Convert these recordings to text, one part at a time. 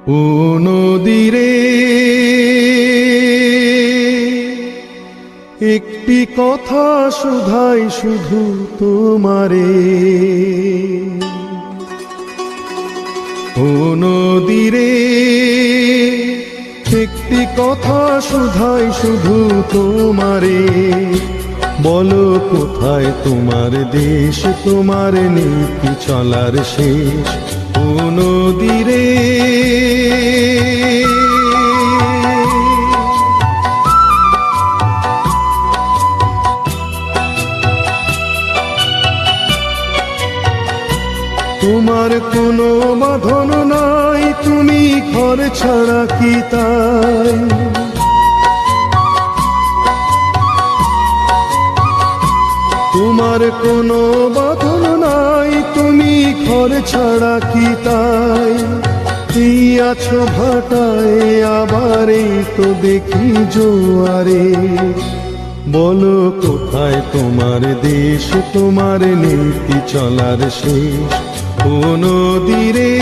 ও নদীরে একটি কথা শুধাই শুধু তোমারে, ও নদীরে একটি কথা শুধাই শুধু তোমারে, বলো কোথায় তোমার দেশ, তোমার নীতি চলার শেষ, ও নদীরে। তোমার কোনো বাঁধন নাই, তুমি ঘর ছাড়া কি তাই, তোমার কোনো বাঁধন নাই, তুমি ঘর ছাড়া কি তাই, এই আছো ভাটায় আবার এই তো দেখি জোয়ারে, বলো কোথায় তোমার দেশ, তোমার নীতি চলার শেষ, ও নদীরে।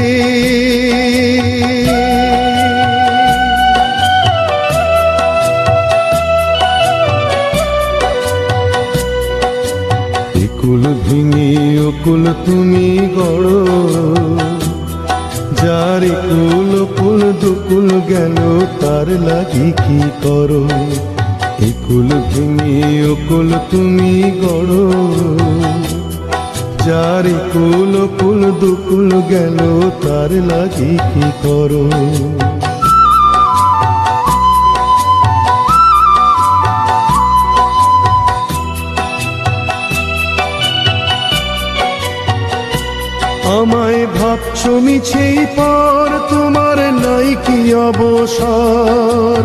কুল ভেঙে অকুল তুমি গড়ো, যার কুল কুল দুকুল গেল তার লাগি কি করো, কুল ভেঙে অকুল তুমি গড়ো, যার কুল কুল দুকুল গেল তার লাগি কি করো। আমায় ভাবছো মিছেই পর, তোমার নাই কি অবসর,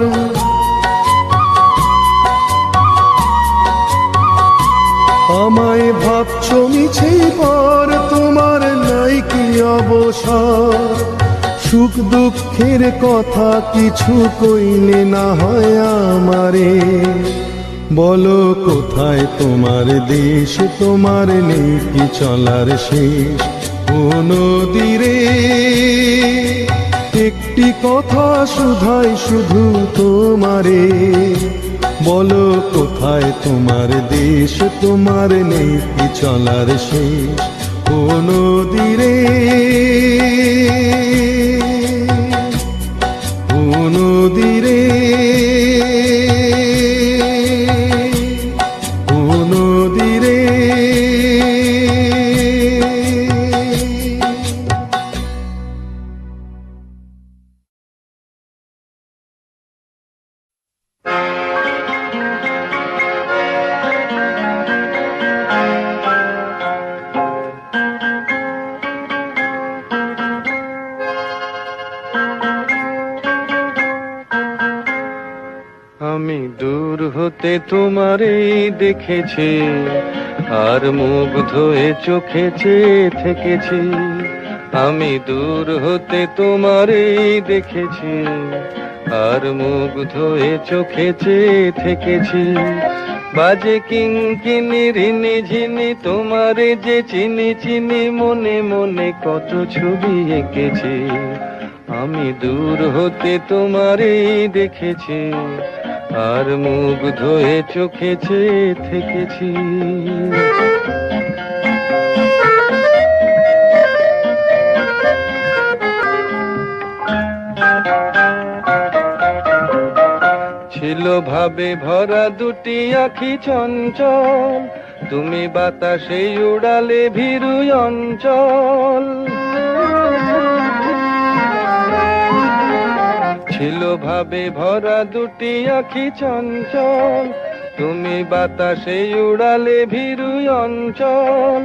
আমায় ভাবছো মিছেই পর, তোমার নাই কি অবসর, সুখ দুঃখের কথা কিছু কইলে না হয় আমারে, বলো কোথায় তোমার দেশ, তোমার নীতি চলার শেষ, ও নদীরে একটি কথা শুধাই শুধু তোমারে, বলো কোথায় তোমার দেশ, তোমার নীতি চলার শেষ, ও নদীরে, ও নদীরে, ও নদীরে। আমি দূর হতে তোমারেই দেখেছি, আর মুগ্ধ হয়ে চোখে চেয়ে থেকেছি, আমি দূর হতে তোমারেই দেখেছি, আর মুগ্ধ হয়ে চোখে চেয়ে থেকেছি, বাজে কিঙ্কিনি রিনি ঝিনি তোমারে যে চিনি চিনি, মনে মনে কত ছবি এঁকেছি, আমি দূর হতে তোমারেই দেখেছি, আর মুগ্ধ হয়ে চোখে চেয়ে থেকেছি। ছিল ভাবে ভরা দুটি আখি চঞ্চল, তুমি বাতাসে উড়ালে ভীরু অঞ্চল, ছিল ভাবে ভরা দুটি আখি চঞ্চল, তুমি বাতাসে উড়ালে ভীরু অঞ্চল,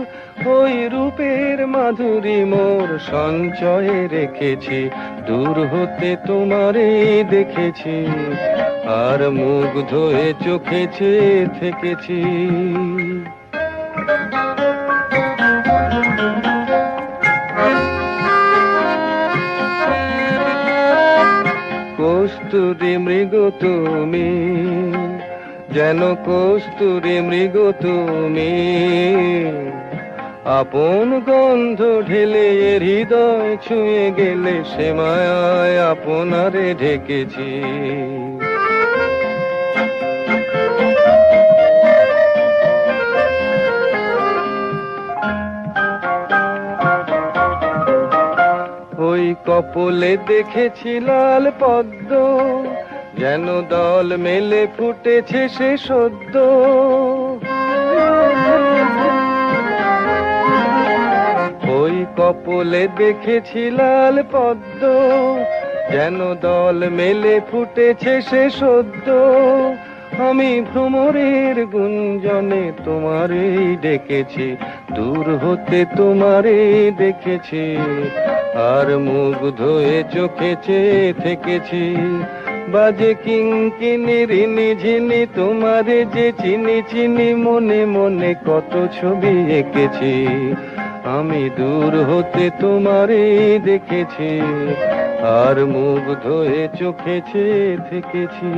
ওই রূপের মাধুরী মোর সঞ্চয়ে রেখেছি, দূর হতে তোমারে দেখেছি, আর মুগ্ধ হয়ে চোখে চেয়ে থেকেছি। কস্তুরী মৃগ তুমি, যেন কস্তুরী মৃগ তুমি, আপন গন্ধ ঢেলে এর হৃদয় ছুঁয়ে গেলে সে মায়ায় আপনারে ঢেকেছি। ওই কপলে দেখেছি লাল পদ্ম, যেন দল মেলে ফুটেছে সে সদ্য। ওই কপলে দেখেছি লাল পদ্ম, যেন দল মেলে ফুটেছে সে সদ্য। আমি ভ্রমরের গুঞ্জনে তোমারেই ডেকেছি, দূর হতে তোমারেই দেখেছি, আর মুগ্ধ হয়ে চোখে চেয়ে থেকেছি। বাজে কিঙ্কিনি রিনি ঝিনি তোমারে যে চিনি চিনি, মনে মনে কত ছবি এঁকেছি। আমি দূর হতে তোমারে দেখেছি, আর মুগ্ধ হয়ে চোখে চেয়ে থেকেছি।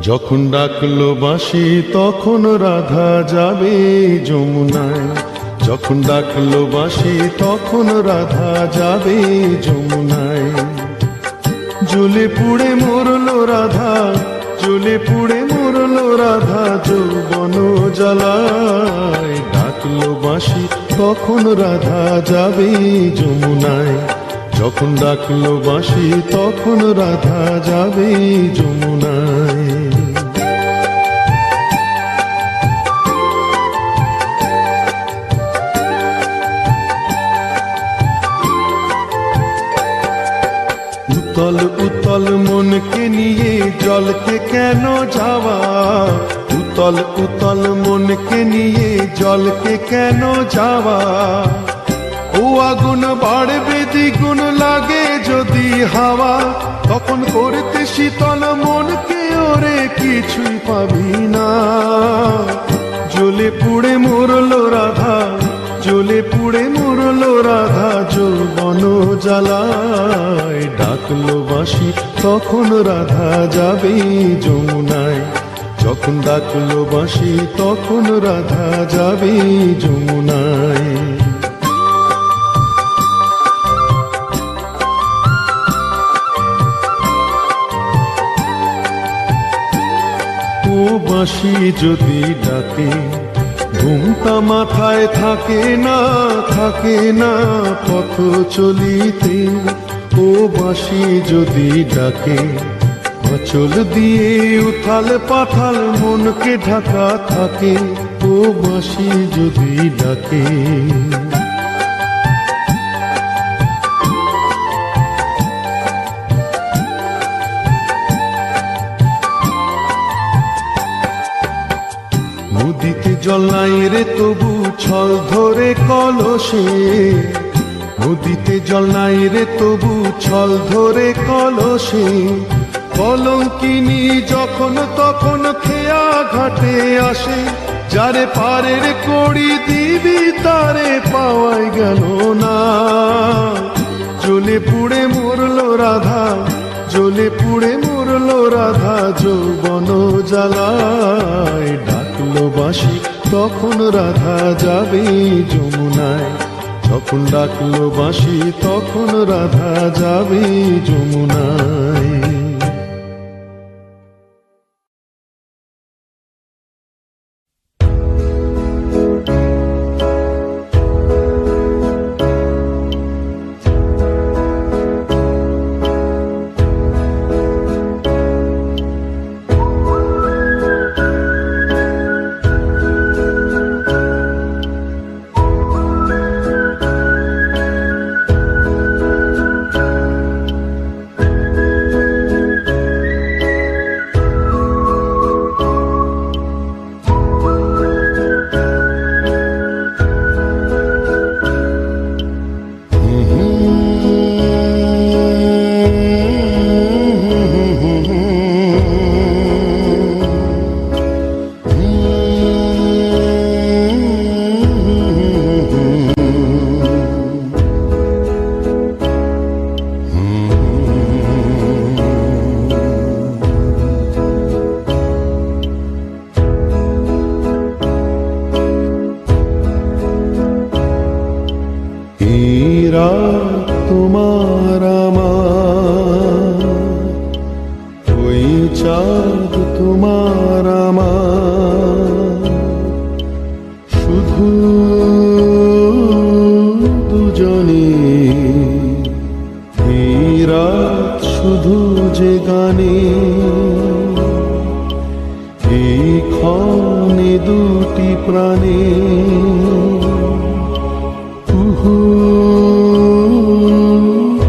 যখন ডাকলো বাঁশি তখন রাধা যাবে যমুনায়। যখন ডাকলো বাঁশি তখন রাধা যাবে যমুনায়। জ্বলে পুড়ে মরলো রাধা, জ্বলে পুড়ে মরলো রাধা যৌবন জ্বালায়। ডাকলো বাঁশি তখন রাধা যাবে যমুনায়। যখন ডাকলো বাঁশি তখন রাধা যাবে যমুনায়। উতল উতল মনকে নিয়ে জলকে কেন যাওয়া? উতল উতল মনকে নিয়ে জলকে কেন যাওয়া? ও আগুন বাড়বে দ্বিগুণ লাগে যদি হাওয়া, তখন করতে শীতল মনকে ওরে কিছুই পাবি না। জ্বলে পুড়ে মরলো রাধা, জ্বলে পুড়ে মরলো রাধা যৌবন জ্বালায়। ডাকলো বাঁশি তখন রাধা যাবে যমুনায়। যখন ডাকলো বাঁশি তখন রাধা যাবে যমুনায়। ও বাঁশি যদি ডাকে ঘুমটা মাথায় থাকে না, থাকে না পথ চলিতে। ও বাঁশি যদি ডাকে আঁচল দিয়ে উথাল পাথাল মনকে ঢাকা থাকে। ও বাঁশি যদি ডাকে নদীতে জল নাই রে তবু ছল ধরে কলসে। নদীতে জল নাই রে তবু ছল ধরে কলসে। কলঙ্কিনী যখন তখন খেয়া ঘাটে আসে। যারে পারের কড়ি দিবি তারে পাওয়াই গেল না। জ্বলে পুড়ে মরলো রাধা, জ্বলে পুড়ে মরলো রাধা যৌবন জ্বালায়। ডাকলো বাঁশি তখন রাধা যাবে যমুনায়। যখন ডাকলো বাঁশি তখন রাধা যাবে যমুনায়। শুধু যে গানে, এই ক্ষণে দুটি প্রাণে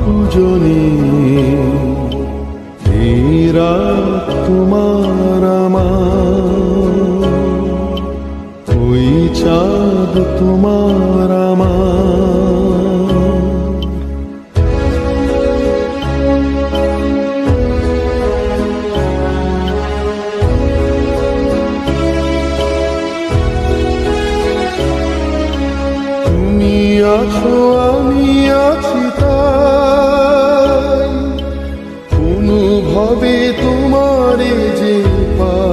দুজনে, এই রাত তোমার আমার, ওই চাঁদ তোমার আমার। তুমি আছো আমি আছি তাই, অনুভবে তোমারে যে পাই।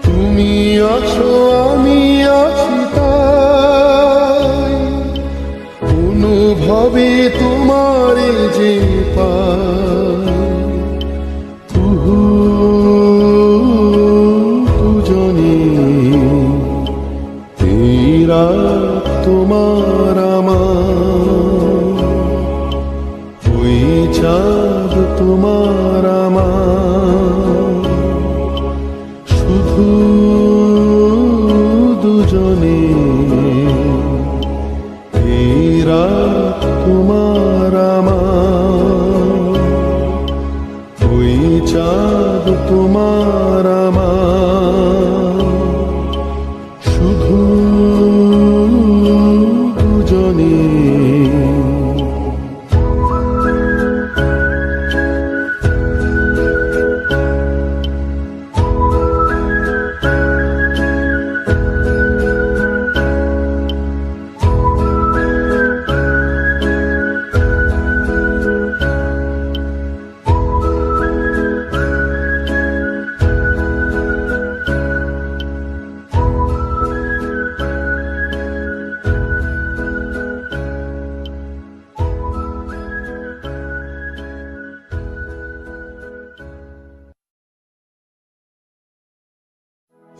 তুমি আছো আমি আছি তাই, অনুভবে তোমারে যে পাই। দুজনে, এই রাত তোমার আমার, ওই চাঁদ তোমার আমার, শুধু দুজনে, এই রাত তোমার আমার, ওই চাঁদ তোমার আমার, শুধু দুজনে।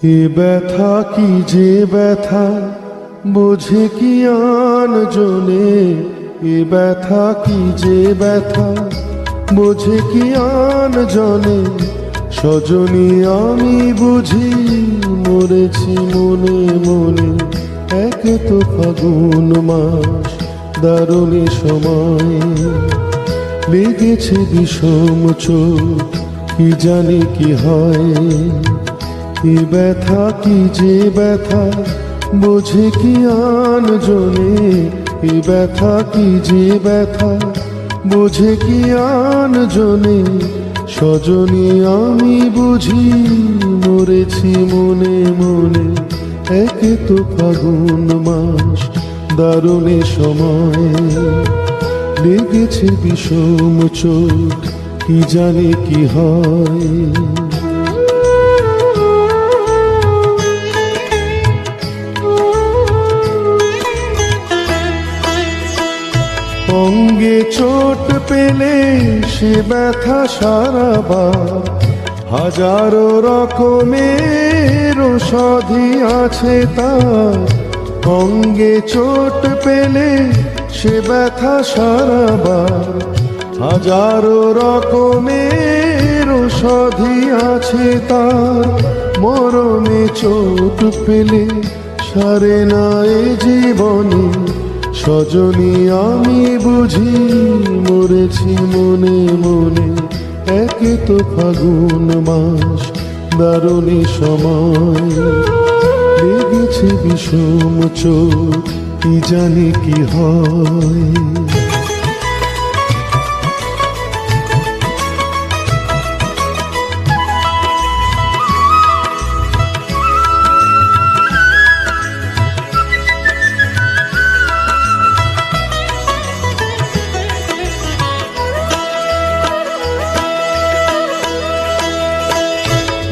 এ ব্যথা কি যে ব্যথা, বোঝে কি আন জনে। এ ব্যথা কি যে ব্যথা, বোঝে কি আন জনে। সজনী আমি বুঝি মরেছি মনে মনে। এক তো ফাগুন মাস, দারুণ সময়, লেগেছে বিষম চোখ, কি জানি কি হয়। এ ব্যথা কি যে ব্যথা, বোঝে কি আন জনে। এ ব্যথা কি যে ব্যথা, বোঝে কি আন জনে। সজনী আমি বুঝি মরেছি মনে মনে। এক তো ফাগুন মাস, দারুণ সময়, লেগেছে বিষম চোখ, কি জানি কি হয়। অঙ্গে চোট পেলে সে ব্যথা সারাবার, হাজারো রকমের ঔষধি আছে তার। অঙ্গে চোট পেলে সে ব্যথা সারাবার, হাজারো রকমের ঔষধি আছে তার। মরণে চোট পেলে সারে না এ জীবনে। সজনী আমি বুঝি মরেছি মনে মনে। এক তো ফাগুন মাস, দারুণ সময়, লেগেছে বিষম চোখ, কি জানি কি হয়।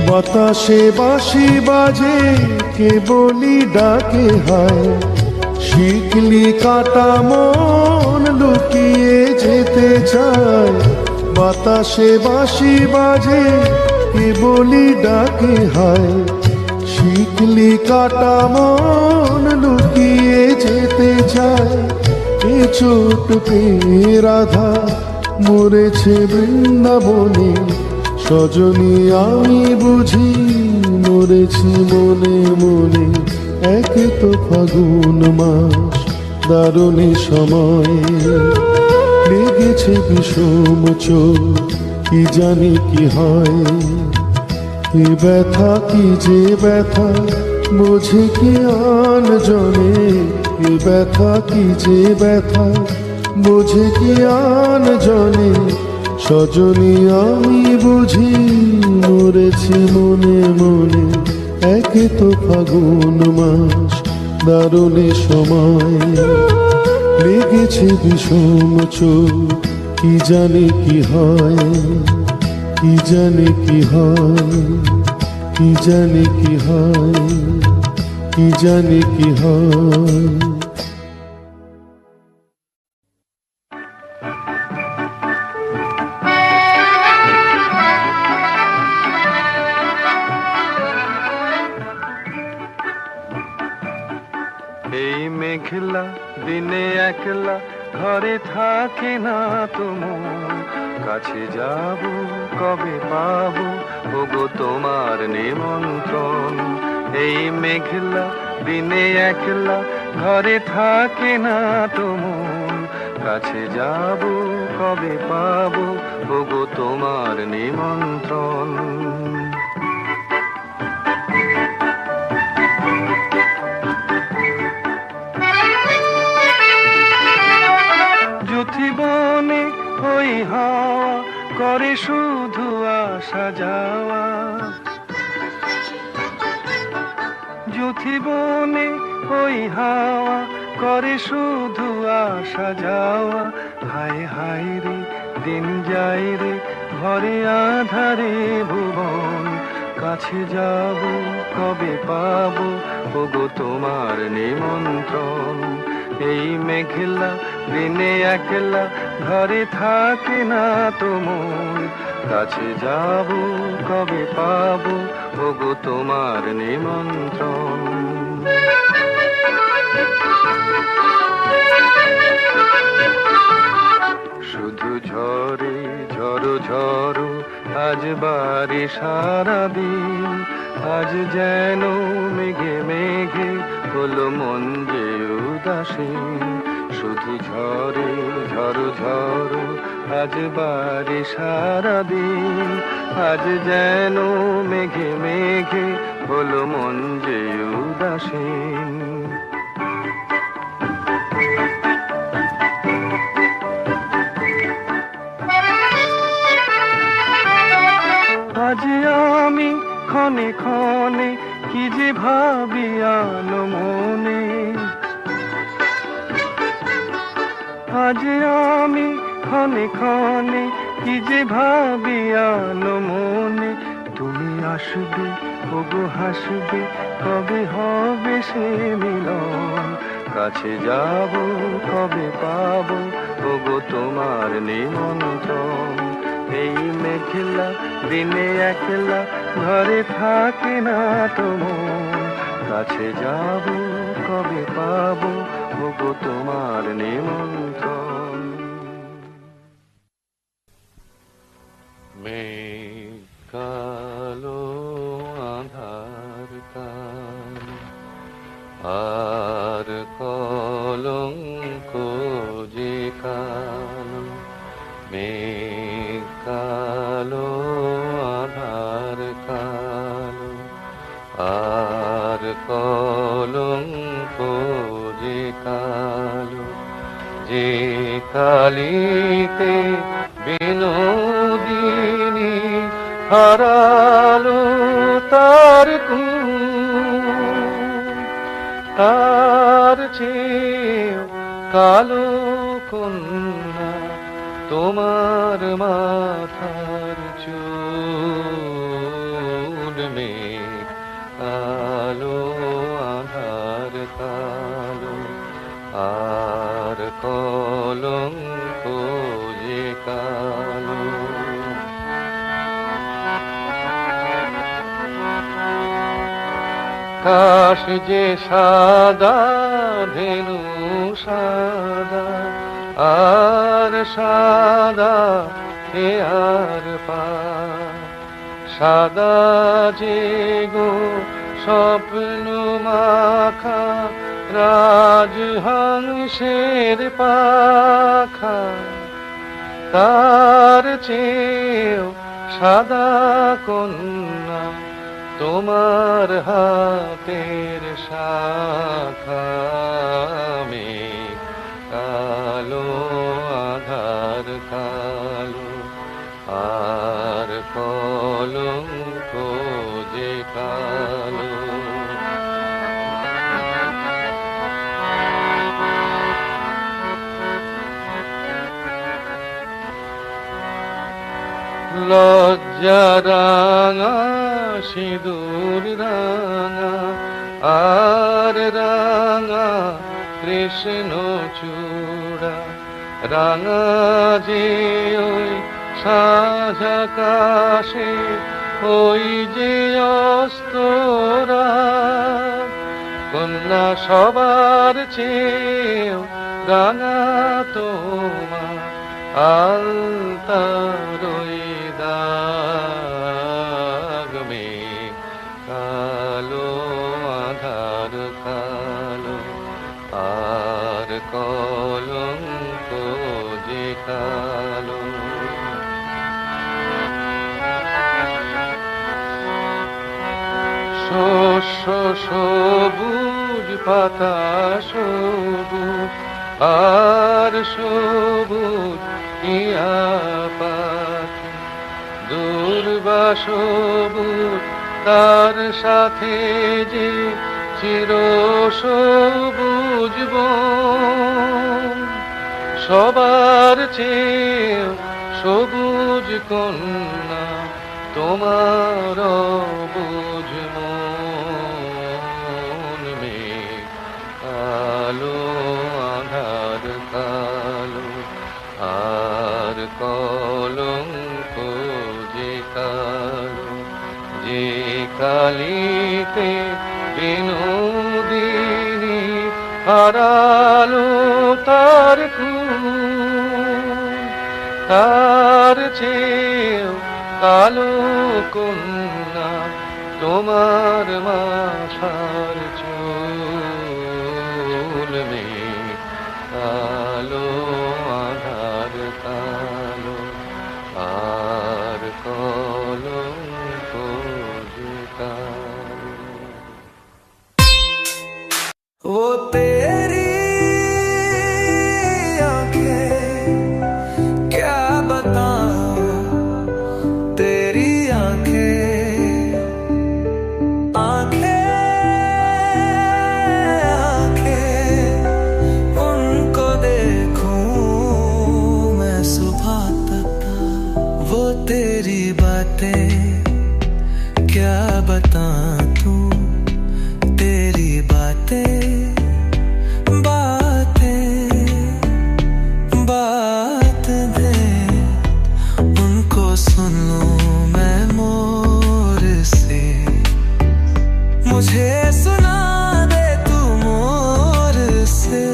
বাতাসে বাঁশি বাজে, কে বলি ডাকে হায়। শিকলি কাটা মন লুকিয়ে যেতে চায়। বাতাসে বাঁশি বাজে, কে বলি ডাকে হায়। শিকলি কাটা মন লুকিয়ে যেতে চায়, এ ছোট পেয়ে রাধা মরেছে বৃন্দাবনে। সজনী আমি বুঝি মরেছি মনে মনে, একে তো ফাগুন মাস দারুণী সময়, লেগেছে বিষম চোখ কি জানি কি হয়। এ ব্যথা কি যে ব্যথা বোঝে কি আন জনে, এ ব্যথা কি যে ব্যথা বোঝে কি আন জনে। সজনী আমি বুঝি মরেছি মনে মনে, একে তো ফাগুন মাস দারুণী সময়, লেগেছে বিষম চোখ কি জানি কি হয়, কি জানি কি হয়, কি জানি কি হয়, কি জানি কি হয়। এই মেঘলা দিনে একলা ঘরে থাকে না তোমার, কাছে যাব কবে পাবো ওগো তোমার নিমন্ত্রণ। এই মেঘলা দিনে একলা ঘরে থাকে না তোমার, কাছে যাব কবে পাবো ওগো তোমার নিমন্ত্রণ। বনে ওই হাওয়া করে শুধু আসা যাওয়া, বনে ওই হাওয়া করে শুধু আসা যাওয়া। হায় হায় রে দিন যায় রে ঘরে আধারে ভুবন, কাছে যাব কবে পাবো ওগো তোমার নিমন্ত্রণ। এই মেঘলা দিনে একলা ঘরে থাকে না তোমার, কাছে যাব কবে পাবো ওগো তোমার নিমন্ত্রণ। শুধু ঝরে ঝড়ো ঝড়ো আজ বাড়ি সারাদিন, আজ যেন মেঘে মেঘে হলো মন যে উদাসীন। শুধু ঝরে ঝড়ো ঝড়ো আজ বাড়ি সারাদিন, আজ যেন মেঘে মেঘে হলো মন যে উদাসীন। আজ আমি ক্ষণে ক্ষণে কি যে ভাবি আলো মনে, আজ আমি ক্ষণে ক্ষণে কি যে ভাবি আলো মনে। তুমি আসবে ওগো হাসবে কবে হবে সে মিলন, কাছে যাব কবে পাবো ওগো তোমার নিমন্ত্রণ। এই মেঘলা দিনে একলা ঘরে থাকে না তোমার, কাছে যাব কবে পাবো ওগো তোমার নিমন্ত্রণ। মেঘ কালো আধার কালো আর কলঙ্ক যে কালো, মেঘ কালো আধার কালো আর কলঙ্ক যে কালো, যে কালিতে বিনোদিনী হারালো তার তার চেয়েও কালো কন্যা তোমার মাথার চুল। মেঘ কালো আধার কালো আর কলঙ্ক যে কালো। আকাশ যে সাদা, ধেনু সাদা, আর সাদা এ আর পার। সাদা যে গো স্বপ্ন মাখা, রাজহংসের পাখা, তার চেয়েও সাদা কন্যা তোমার হাতের শাখা। মেঘ কালো, আধার কালো, আর কলঙ্ক যে কালো। লজ্জা রাঙা, সিঁদুর রাঙা, আর রাঙা কৃষ্ণ চূড়া। রাঙা যে ওই সাঁঝ আকাশে, ওই যে অস্তরা। কন্যা সবার চেয়েও রাঙা তোমার আলতার ওই দাগ। মেঘ কালো, আধার কালো, আর কলঙ্ক যে কালো। শস্য সবুজ, পাতা সবুজ, আর সবুজ ইয়া পাখি। দুর্বা সবুজ, তার সাথে যে চির সবুজ বন। সবার চেয়েও সবুজ কন্যা তোমার বুঝ মন। মেঘ কালো, আধার কালো, আর কলঙ্ক যে কালো। যে কালিতে বিনোদিনী হারালো তার খুন, তার চেয়েও কালো কন্যা তোমার মাথার চুল। মেঘ কালো, আধার কালো, আর কলঙ্ক যে কালো। वो तेरी आंखें क्या बताऊं, तेरी आंखें, आंखें, आंखें, उनको देखूं मैं सुबह तक। वो तेरी बातें क्या बताऊं, तू तेरी बातें, बात दे उनको सुन लूं मैं मोर से। मुझे सुना दे तू मोर से।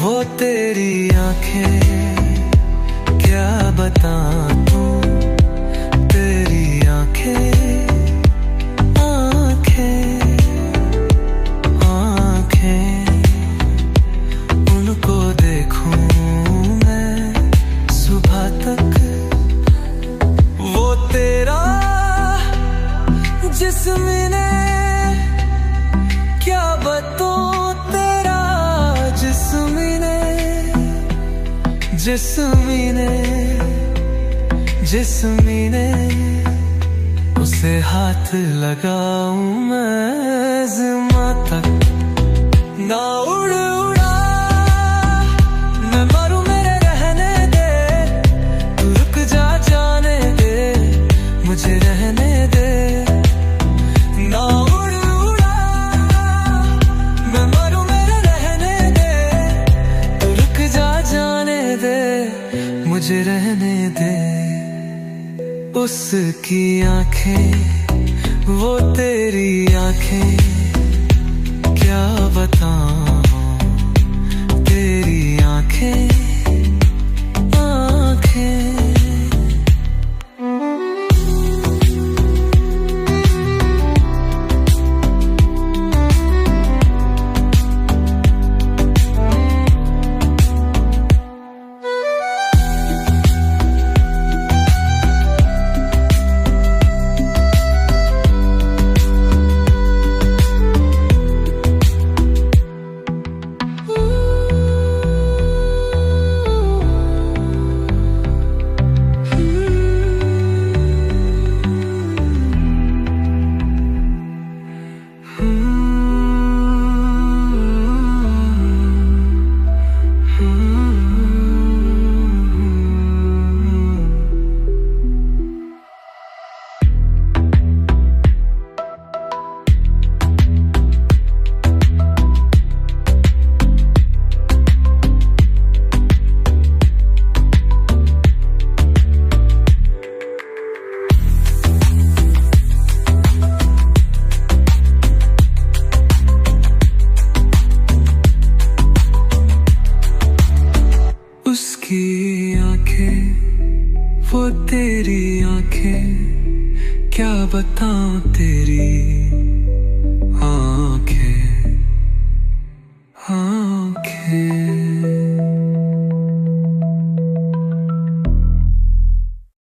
वो तेरी आंखें क्या बताऊं, तू तेरी आंखें, जिस्म क्या बताऊं तेरा जिस्म उसे हाथ लगाऊं मैं ज़िम्मा तक। ना उड़ उड़ा मैं मरूं मेरे रहने दे, तू रुक जा जाने दे, मुझे रहने दे। ना उड़ उड़ा मैं मरूं मेरे रहने दे, तू रुक जा जाने दे, मुझे रहने दे। उसकी आंखें वो तेरी आंखें क्या बताऊं, तेरी आंखें आंखें। उसकी आंखें वो तेरी आंखें क्या बताऊं, तेरी आंखें आंखें।